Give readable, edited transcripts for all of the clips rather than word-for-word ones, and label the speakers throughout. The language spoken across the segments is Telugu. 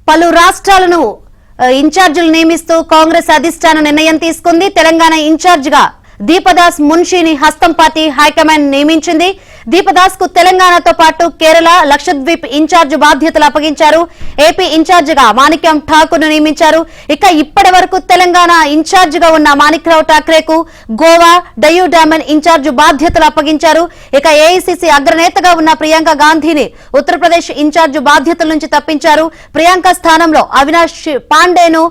Speaker 1: పలు రాష్ట్రాలను ఇన్ఛార్జీలు నియమిస్తూ కాంగ్రెస్ అధిష్టానం నిర్ణయం తీసుకుంది. తెలంగాణ ఇన్ఛార్జిగా దీపదాస్ మున్షిని హస్తం పార్టీ హైకమాండ్ నియమించింది. దీపదాస్ కు తెలంగాణతో పాటు కేరళ, లక్షద్వీప్ ఇన్ఛార్జ్ బాధ్యతలు అప్పగించారు. ఏపీ ఇన్ఛార్జిగా మాణిక్యం ఠాకూర్ ను నియమించారు. ఇక ఇప్పటి వరకు తెలంగాణ ఇన్ఛార్జిగా ఉన్న మాణిక్రావు ఠాక్రేకు గోవా, డయ్యూ డామన్ ఇన్ఛార్జ్ బాధ్యతలు అప్పగించారు. ఇక ఏఐసీసీ అగ్రనేతగా ఉన్న ప్రియాంక గాంధీని ఉత్తరప్రదేశ్ ఇన్ఛార్జ్ బాధ్యతల నుంచి తప్పించారు. ప్రియాంక స్థానంలో అవినాష్ పాండేను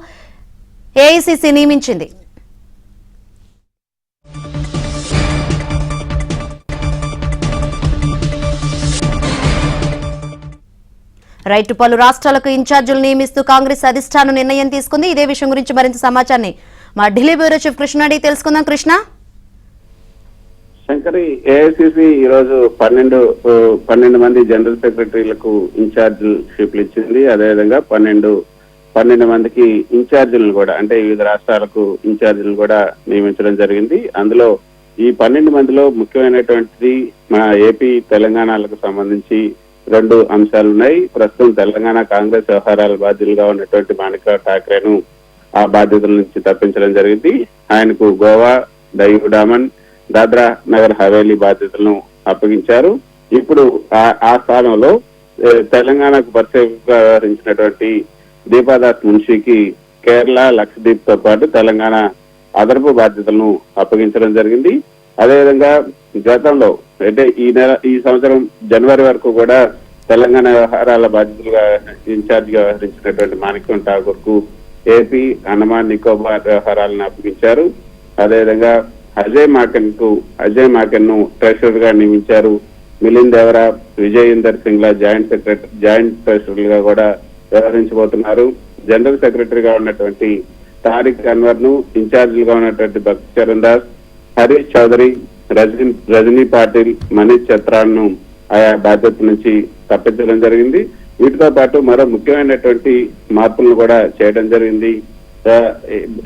Speaker 1: ఏఐసీసీ నియమించింది. రైట్, పలు రాష్ట్రాలకు ఇన్ఛార్జీలు నియమిస్తూ కాంగ్రెస్ అధిష్టానం నిర్ణయం తీసుకుంది. ఇదే విషయం గురించి మరింత సమాచారాన్ని మా ఢిల్లీ బ్యూరో చీఫ్ కృష్ణ అడిగి తెలుసుకుందాం. కృష్ణ,
Speaker 2: శంకరి, ఏఐసిసి ఈ రోజు 12 మంది జనరల్ సెక్రటరీలకు ఇన్ఛార్జిషిప్లు ఇచ్చింది. అదేవిధంగా 12 మందికి ఇన్ఛార్జీలను కూడా, అంటే వివిధ రాష్ట్రాలకు ఇన్ఛార్జీలను కూడా నియమించడం జరిగింది. అందులో ఈ 12 మందిలో ముఖ్యమైనటువంటిది మా ఏపీ, తెలంగాణలకు సంబంధించి 2 అంశాలు ఉన్నాయి. ప్రస్తుతం తెలంగాణ కాంగ్రెస్ వ్యవహారాల బాధ్యులుగా ఉన్నటువంటి మాణిక్రావు ఠాక్రేను ఆ బాధ్యతల నుంచి తప్పించడం జరిగింది. ఆయనకు గోవా, డయ్యూ డామన్, దాద్రా నగర్ హవేలీ బాధ్యతలను అప్పగించారు. ఇప్పుడు ఆ స్థానంలో తెలంగాణకు పరిచయంగా వ్యవహరించినటువంటి దీపదాస్ మున్షికి కేరళ, లక్షద్వీప్ తో పాటు తెలంగాణ అదనపు బాధ్యతలను అప్పగించడం జరిగింది. అదేవిధంగా గతంలో అంటే ఈ సంవత్సరం జనవరి వరకు కూడా తెలంగాణ వ్యవహారాల బాధ్యతలుగా ఇన్ఛార్జిగా వ్యవహరించినటువంటి మాణిక్యం ఠాకూర్ కు ఏపీ, అండమాన్ నికోబార్ వ్యవహారాలను అప్పగించారు. అదేవిధంగా అజయ్ మాకెన్ ను ట్రెషరర్ గా నియమించారు. మిలింద్ దేవరా, విజయేందర్ సింగ్లా జాయింట్ ట్రెషరర్లుగా కూడా వ్యవహరించబోతున్నారు. జనరల్ సెక్రటరీగా ఉన్నటువంటి తారిక్ అన్వర్ ను, ఇన్ఛార్జిలుగా ఉన్నటువంటి భక్తి చరణ్ దాస్, హరీష్ చౌదరి, రజనీ పాటిల్, మనీష్ చత్రాన్ ను ఆయా బాధ్యత నుంచి తప్పించడం జరిగింది. వీటితో పాటు మరో ముఖ్యమైనటువంటి మార్పులను కూడా చేయడం జరిగింది.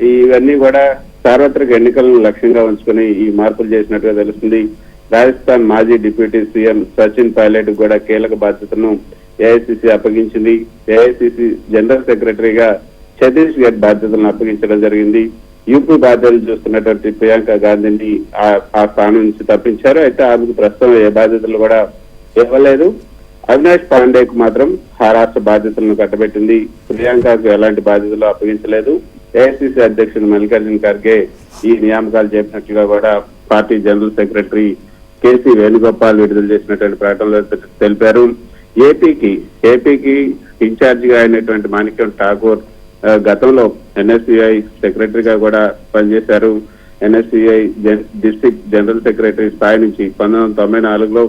Speaker 2: ఇవన్నీ కూడా సార్వత్రిక ఎన్నికలను లక్ష్యంగా ఉంచుకుని ఈ మార్పులు చేసినట్టుగా తెలుస్తుంది. రాజస్థాన్ మాజీ డిప్యూటీ సీఎం సచిన్ పైలట్ కూడా కీలక బాధ్యతను ఏఐసిసి అప్పగించింది. ఏఐసిసి జనరల్ సెక్రటరీగా ఛత్తీస్గఢ్ బాధ్యతలను అప్పగించడం జరిగింది. యూపీ బాధ్యతలు చూస్తున్నటువంటి ప్రియాంక గాంధీని ఆ స్థానం నుంచి తప్పించారు. అయితే ఆమెకు ప్రస్తుతం ఏ బాధ్యతలు కూడా ఇవ్వలేదు. అవినాష్ పాండేకు మాత్రం ఆ రాష్ట్ర బాధ్యతలను కట్టబెట్టింది. ప్రియాంకకు ఎలాంటి బాధ్యతలు అప్పగించలేదు. ఏఐసిసి అధ్యక్షుడు మల్లికార్జున ఖర్గే ఈ నియామకాలు చేసినట్లుగా కూడా party general secretary KC Venugopal విడుదల చేసినటువంటి ప్రకటనలో తెలిపారు. ఏపీకి ఇన్ఛార్జిగా అయినటువంటి మాణిక్యం ఠాకూర్ గతంలో ఎన్ఎస్సిఐ సెక్రటరీగా కూడా పనిచేశారు. ఎన్ఎస్సిఐ డిస్ట్రిక్ట్ జనరల్ సెక్రటరీ స్థాయి నుంచి 1994లో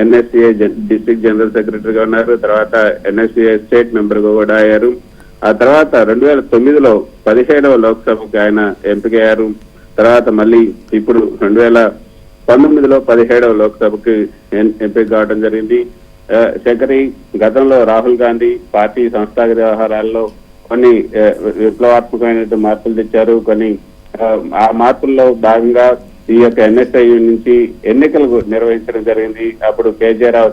Speaker 2: ఎన్ఎస్సిఐ డిస్ట్రిక్ట్ జనరల్ సెక్రటరీగా ఉన్నారు. తర్వాత ఎన్ఎస్సిఐ స్టేట్ మెంబర్ గా కూడా అయ్యారు. ఆ తర్వాత 2009లో 17వ లోక్సభకు ఆయన ఎంపికయ్యారు. తర్వాత మళ్ళీ ఇప్పుడు 2019లో 17వ లోక్సభకు ఎంపిక కావడం జరిగింది. శంకరి, గతంలో రాహుల్ గాంధీ పార్టీ సంస్థాగత వ్యవహారాల్లో కొన్ని విప్లవాత్మకమైన మార్పులు తెచ్చారు. కొన్ని ఆ మార్పుల్లో భాగంగా ఈ యొక్క ఎన్ఎస్ఐ నుంచి ఎన్నికలు నిర్వహించడం జరిగింది. అప్పుడు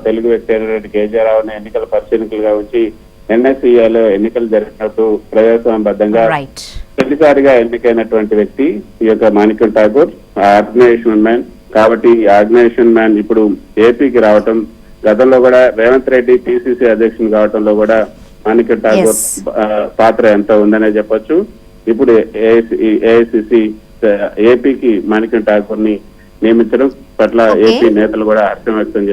Speaker 2: తెలుగు వ్యక్తి అయినటువంటి కేజే రావుని ఎన్నికల పరిశీలకులుగా ఉంచి ఎన్ఎస్ఈలో ఎన్నికలు జరిగినప్పుడు ప్రజాస్వామ్యబద్ధంగా తొలిసారిగా ఎన్నికైనటువంటి వ్యక్తి ఈ యొక్క మాణిక్యం ఠాకూర్, ఆర్గనైజేషన్ మ్యాన్. కాబట్టి ఈ ఆర్గనైజేషన్ మ్యాన్ ఇప్పుడు ఏపీకి రావటం, గతంలో కూడా రేవంత్ రెడ్డి పిసిసి అధ్యక్షులు కావటంలో కూడా మాణిక్యం ఠాకూర్ పాత్ర ఎంత ఉందనే చెప్పొచ్చు. ఇప్పుడు ఏఐసిసి ఏపీకి మాణిక్యం ఠాకూర్ ని నియమించడం పట్ల ఏపీ నేతలు కూడా హర్షం వ్యక్తం చేశారు.